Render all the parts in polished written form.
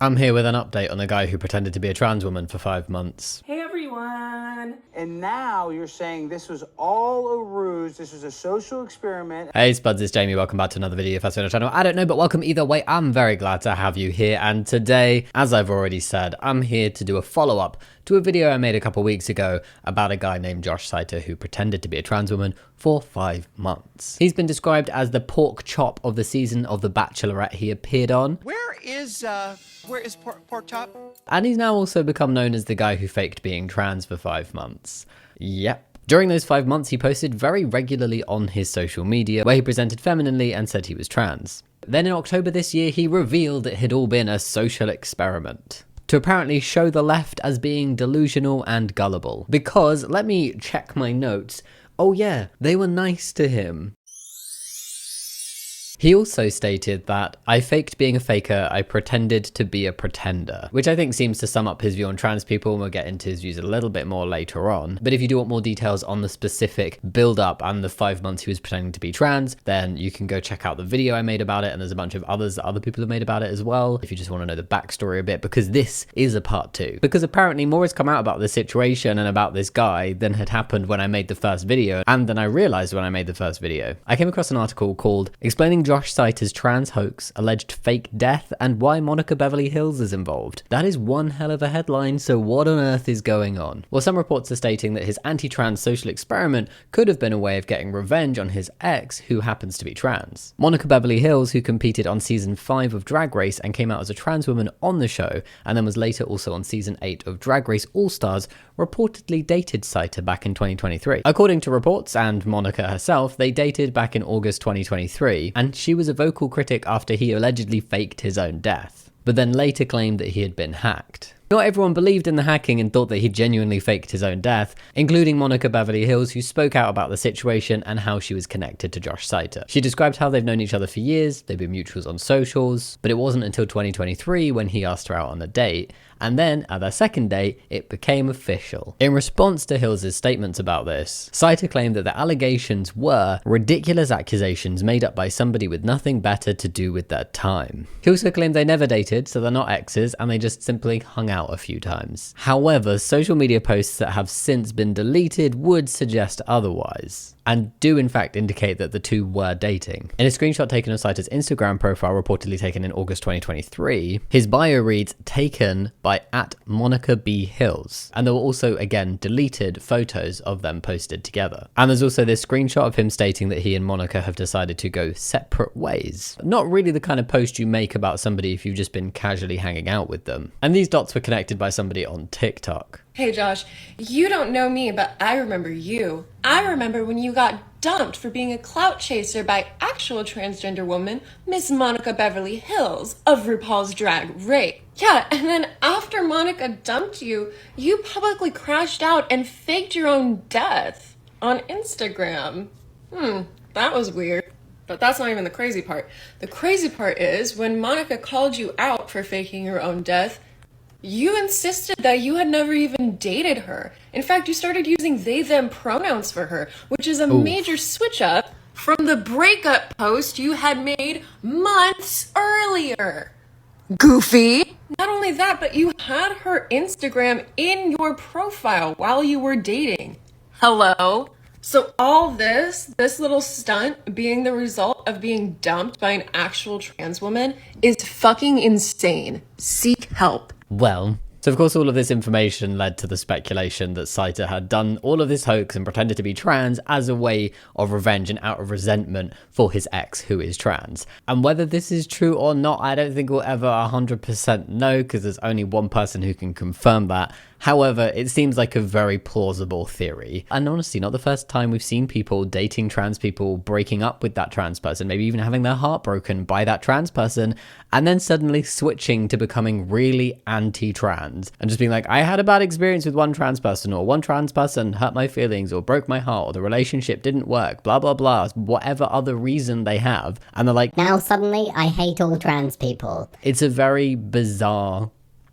I'm here with an update on the guy who pretended to be a trans woman for 5 months. Hey everyone! And now you're saying this was all a ruse, this was a social experiment. Hey Spuds, it's Jamie, welcome back to another video. If that's on the channel, I don't know, but welcome either way. I'm very glad to have you here, and today, as I've already said, I'm here to do a follow-up to a video I made a couple weeks ago about a guy named Josh Seiter who pretended to be a trans woman for 5 months. He's been described as the pork chop of the season of The Bachelorette he appeared on. Where is pork chop? And he's now also become known as the guy who faked being trans for 5 months. Yep. During those 5 months, he posted very regularly on his social media where he presented femininely and said he was trans. Then in October this year, he revealed it had all been a social experiment to apparently show the left as being delusional and gullible. Because, let me check my notes, oh yeah, they were nice to him. He also stated that, I faked being a faker, I pretended to be a pretender, which I think seems to sum up his view on trans people, and we'll get into his views a little bit more later on. But if you do want more details on the specific build-up and the 5 months he was pretending to be trans, then you can go check out the video I made about it, and there's a bunch of others that other people have made about it as well, if you just want to know the backstory a bit, because this is a part 2. Because apparently more has come out about this situation and about this guy than had happened when I made the first video, and than I realized when I made the first video. I came across an article called Explaining Josh Seiter's Trans Hoax, Alleged Fake Death, and Why Monica Beverly Hillz is Involved. That is one hell of a headline, so what on earth is going on? Well, some reports are stating that his anti-trans social experiment could have been a way of getting revenge on his ex, who happens to be trans. Monica Beverly Hillz, who competed on season 5 of Drag Race and came out as a trans woman on the show, and then was later also on season 8 of Drag Race All-Stars, reportedly dated Seiter back in 2023. According to reports and Monica herself, they dated back in August 2023, and she was a vocal critic after he allegedly faked his own death, but then later claimed that he had been hacked. Not everyone believed in the hacking and thought that he genuinely faked his own death, including Monica Beverly Hillz, who spoke out about the situation and how she was connected to Josh Seiter. She described how they've known each other for years, they've been mutuals on socials, but it wasn't until 2023 when he asked her out on a date, and then, at their second date, it became official. In response to Hillz's statements about this, Seiter claimed that the allegations were ridiculous accusations made up by somebody with nothing better to do with their time. He also claimed they never dated, so they're not exes, and they just simply hung out a few times. However, social media posts that have since been deleted would suggest otherwise, and do in fact indicate that the two were dating. In a screenshot taken of Seiter's Instagram profile, reportedly taken in August 2023, his bio reads, taken by @MonicaB.Hillz, and there were also, again, deleted photos of them posted together. And there's also this screenshot of him stating that he and Monica have decided to go separate ways. Not really the kind of post you make about somebody if you've just been casually hanging out with them. And these dots were connected by somebody on TikTok. Hey Josh, you don't know me, but I remember you. I remember when you got dumped for being a clout chaser by actual transgender woman, Miss Monica Beverly Hillz of RuPaul's Drag Race. Yeah, and then after Monica dumped you, you publicly crashed out and faked your own death on Instagram. That was weird. But that's not even the crazy part. The crazy part is when Monica called you out for faking your own death, you insisted that you had never even dated her. In fact, you started using they/them pronouns for her, which is a major switch up from the breakup post you had made months earlier. Goofy! Not only that, but you had her Instagram in your profile while you were dating. Hello? So all this little stunt being the result of being dumped by an actual trans woman is fucking insane. Seek help. Well, so of course all of this information led to the speculation that Seiter had done all of this hoax and pretended to be trans as a way of revenge and out of resentment for his ex who is trans. And whether this is true or not, I don't think we'll ever 100% know, because there's only one person who can confirm that. However, it seems like a very plausible theory. And honestly, not the first time we've seen people dating trans people, breaking up with that trans person, maybe even having their heart broken by that trans person, and then suddenly switching to becoming really anti-trans. And just being like, I had a bad experience with one trans person, or one trans person hurt my feelings, or broke my heart, or the relationship didn't work, blah, blah, blah, whatever other reason they have. And they're like, now suddenly I hate all trans people. It's a very bizarre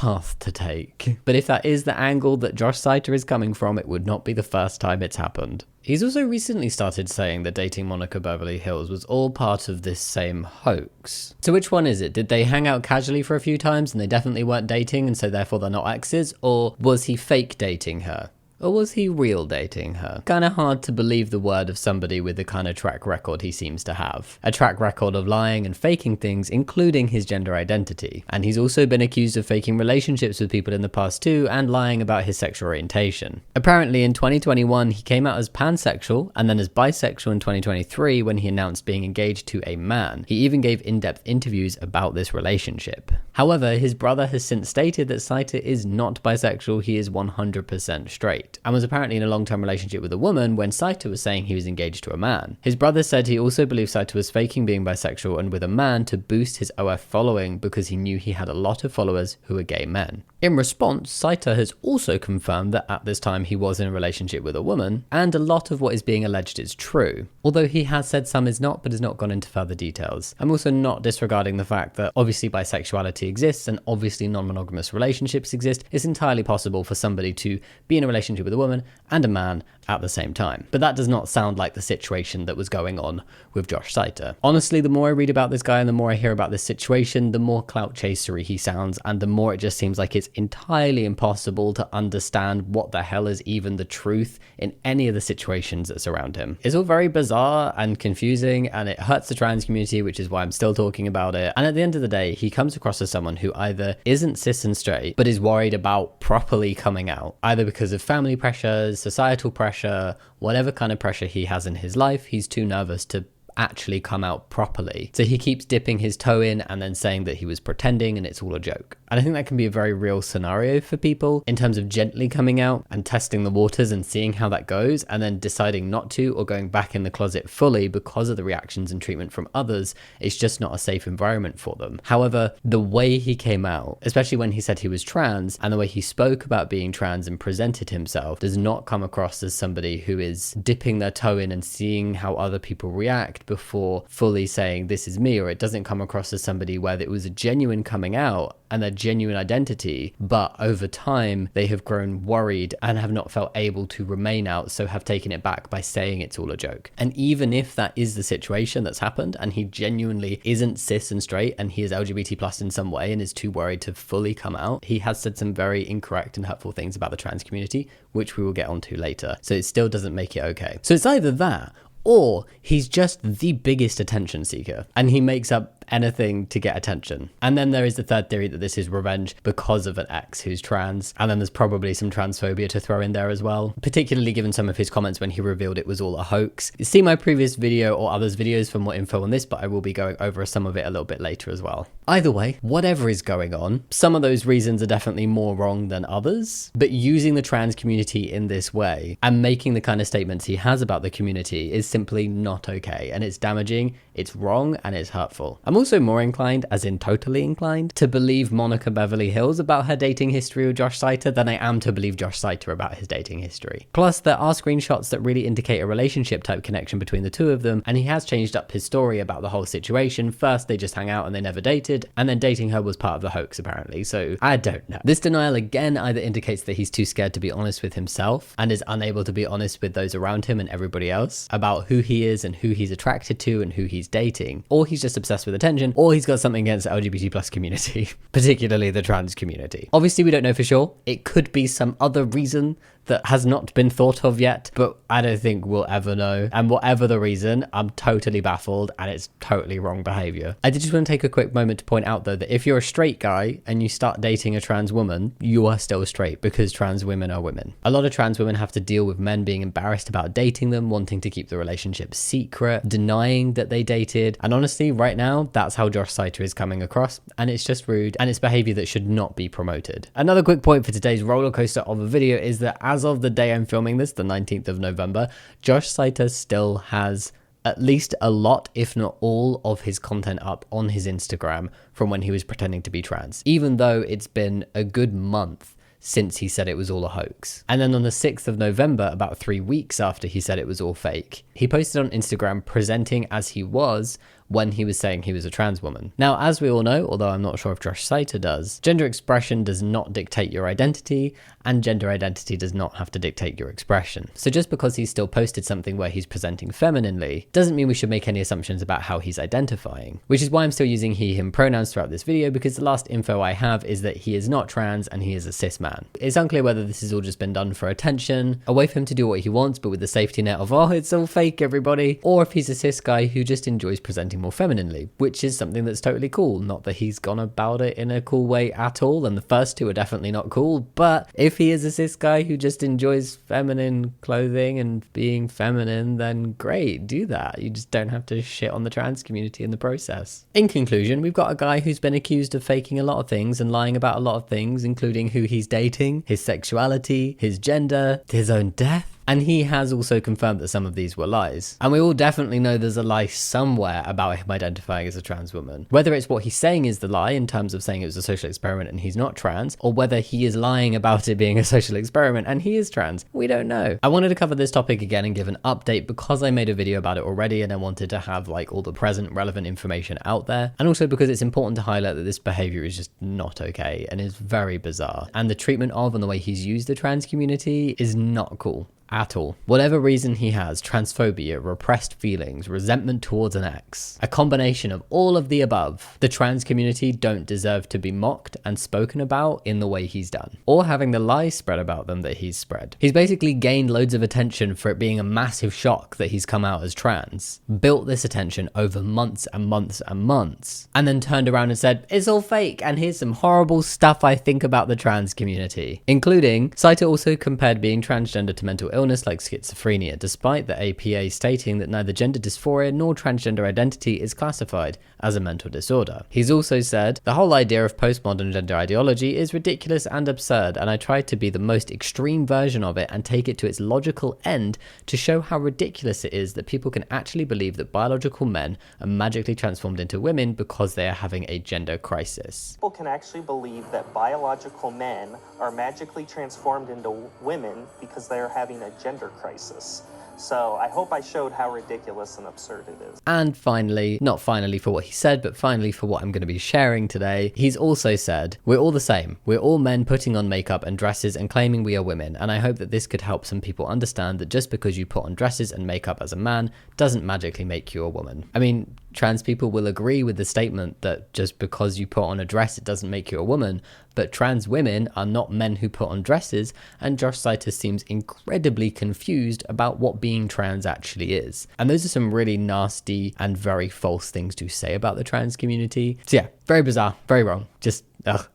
path to take. But if that is the angle that Josh Seiter is coming from, it would not be the first time it's happened. He's also recently started saying that dating Monica Beverly Hillz was all part of this same hoax. So which one is it? Did they hang out casually for a few times and they definitely weren't dating and so therefore they're not exes? Or was he fake dating her? Or was he real dating her? Kinda hard to believe the word of somebody with the kind of track record he seems to have. A track record of lying and faking things, including his gender identity. And he's also been accused of faking relationships with people in the past too, and lying about his sexual orientation. Apparently in 2021, he came out as pansexual, and then as bisexual in 2023 when he announced being engaged to a man. He even gave in-depth interviews about this relationship. However, his brother has since stated that Seiter is not bisexual, he is 100% straight, and was apparently in a long-term relationship with a woman when Seiter was saying he was engaged to a man. His brother said he also believed Seiter was faking being bisexual and with a man to boost his OF following because he knew he had a lot of followers who were gay men. In response, Seiter has also confirmed that at this time he was in a relationship with a woman, and a lot of what is being alleged is true. Although he has said some is not, but has not gone into further details. I'm also not disregarding the fact that obviously bisexuality exists and obviously non-monogamous relationships exist. It's entirely possible for somebody to be in a relationship with a woman and a man at the same time. But that does not sound like the situation that was going on with Josh Seiter. Honestly, the more I read about this guy and the more I hear about this situation, the more clout chasery he sounds, and the more it just seems like it's entirely impossible to understand what the hell is even the truth in any of the situations that surround him. It's all very bizarre and confusing, and it hurts the trans community, which is why I'm still talking about it. And at the end of the day, he comes across as someone who either isn't cis and straight, but is worried about properly coming out, either because of family pressures, societal pressure, whatever kind of pressure he has in his life, he's too nervous to actually come out properly. So he keeps dipping his toe in and then saying that he was pretending and it's all a joke. And I think that can be a very real scenario for people in terms of gently coming out and testing the waters and seeing how that goes, and then deciding not to or going back in the closet fully because of the reactions and treatment from others. It's just not a safe environment for them. However, the way he came out, especially when he said he was trans, and the way he spoke about being trans and presented himself, does not come across as somebody who is dipping their toe in and seeing how other people react before fully saying this is me, or it doesn't come across as somebody where it was a genuine coming out and their genuine identity, but over time they have grown worried and have not felt able to remain out, so have taken it back by saying it's all a joke. And even if that is the situation that's happened and he genuinely isn't cis and straight and he is LGBT plus in some way and is too worried to fully come out, he has said some very incorrect and hurtful things about the trans community, which we will get onto later. So it still doesn't make it okay. So it's either that, or he's just the biggest attention seeker and he makes up anything to get attention. And then there is the third theory that this is revenge because of an ex who's trans, and then there's probably some transphobia to throw in there as well, particularly given some of his comments when he revealed it was all a hoax. See my previous video or others videos for more info on this, but I will be going over some of it a little bit later as well. Either way, whatever is going on, some of those reasons are definitely more wrong than others, but using the trans community in this way and making the kind of statements he has about the community is simply not okay, and it's damaging, it's wrong, and it's hurtful. I'm also more inclined, as in totally inclined, to believe Monica Beverly Hillz about her dating history with Josh Seiter than I am to believe Josh Seiter about his dating history. Plus, there are screenshots that really indicate a relationship type connection between the two of them, and he has changed up his story about the whole situation. First, they just hang out and they never dated, and then dating her was part of the hoax apparently, so I don't know. This denial again either indicates that he's too scared to be honest with himself and is unable to be honest with those around him and everybody else about who he is and who he's attracted to and who he's dating, or he's just obsessed with attention, or he's got something against the LGBT plus community, particularly the trans community. Obviously, we don't know for sure. It could be some other reason that has not been thought of yet, but I don't think we'll ever know. And whatever the reason, I'm totally baffled and it's totally wrong behavior. I did just want to take a quick moment to point out though that if you're a straight guy and you start dating a trans woman, you are still straight because trans women are women. A lot of trans women have to deal with men being embarrassed about dating them, wanting to keep the relationship secret, denying that they dated. And honestly, right now, that's how Josh Seiter is coming across, and it's just rude and it's behavior that should not be promoted. Another quick point for today's roller coaster of a video is that as of the day I'm filming this, the 19th of November, Josh Seiter still has at least a lot, if not all, of his content up on his Instagram from when he was pretending to be trans, even though it's been a good month since he said it was all a hoax. And then on the 6th of November, about 3 weeks after he said it was all fake, he posted on Instagram presenting as he was when he was saying he was a trans woman. Now, as we all know, although I'm not sure if Josh Seiter does, gender expression does not dictate your identity, and gender identity does not have to dictate your expression. So just because he's still posted something where he's presenting femininely doesn't mean we should make any assumptions about how he's identifying, which is why I'm still using he, him pronouns throughout this video, because the last info I have is that he is not trans and he is a cis man. It's unclear whether this has all just been done for attention, a way for him to do what he wants but with the safety net of, oh, it's all fake everybody, or if he's a cis guy who just enjoys presenting more femininely, which is something that's totally cool. Not that he's gone about it in a cool way at all, and the first two are definitely not cool, but if he is a cis guy who just enjoys feminine clothing and being feminine, then great, do that. You just don't have to shit on the trans community in the process. In conclusion, we've got a guy who's been accused of faking a lot of things and lying about a lot of things, including who he's dating, his sexuality, his gender, his own death. And he has also confirmed that some of these were lies. And we all definitely know there's a lie somewhere about him identifying as a trans woman. Whether it's what he's saying is the lie in terms of saying it was a social experiment and he's not trans, or whether he is lying about it being a social experiment and he is trans, we don't know. I wanted to cover this topic again and give an update because I made a video about it already and I wanted to have like all the present relevant information out there. And also because it's important to highlight that this behavior is just not okay and is very bizarre. And the treatment of and the way he's used the trans community is not cool at all. Whatever reason he has, transphobia, repressed feelings, resentment towards an ex, a combination of all of the above, the trans community don't deserve to be mocked and spoken about in the way he's done, or having the lies spread about them that he's spread. He's basically gained loads of attention for it being a massive shock that he's come out as trans, built this attention over months and months and months, and then turned around and said, it's all fake, and here's some horrible stuff I think about the trans community, including, Seiter also compared being transgender to mental illness like schizophrenia, despite the APA stating that neither gender dysphoria nor transgender identity is classified as a mental disorder. He's also said, the whole idea of postmodern gender ideology is ridiculous and absurd, and I tried to be the most extreme version of it and take it to its logical end to show how ridiculous it is that people can actually believe that biological men are magically transformed into women because they are having a gender crisis. People can actually believe that biological men are magically transformed into women because they are having a gender crisis. So I hope I showed how ridiculous and absurd it is. And finally, not finally for what he said, but finally for what I'm going to be sharing today, he's also said, we're all the same. We're all men putting on makeup and dresses and claiming we are women. And I hope that this could help some people understand that just because you put on dresses and makeup as a man doesn't magically make you a woman. I mean, trans people will agree with the statement that just because you put on a dress, it doesn't make you a woman, but trans women are not men who put on dresses, and Josh Seiter seems incredibly confused about what being trans actually is. And those are some really nasty and very false things to say about the trans community. So yeah, very bizarre, very wrong, just ugh.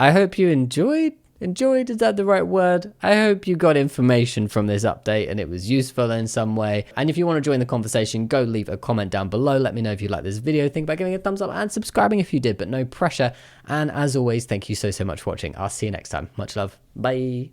I hope you enjoyed, is that the right word? I hope you got information from this update and it was useful in some way. And if you want to join the conversation, go leave a comment down below. Let me know if you like this video. Think about giving it a thumbs up and subscribing if you did, but no pressure. And as always, thank you so much for watching. I'll see you next time. Much love. Bye.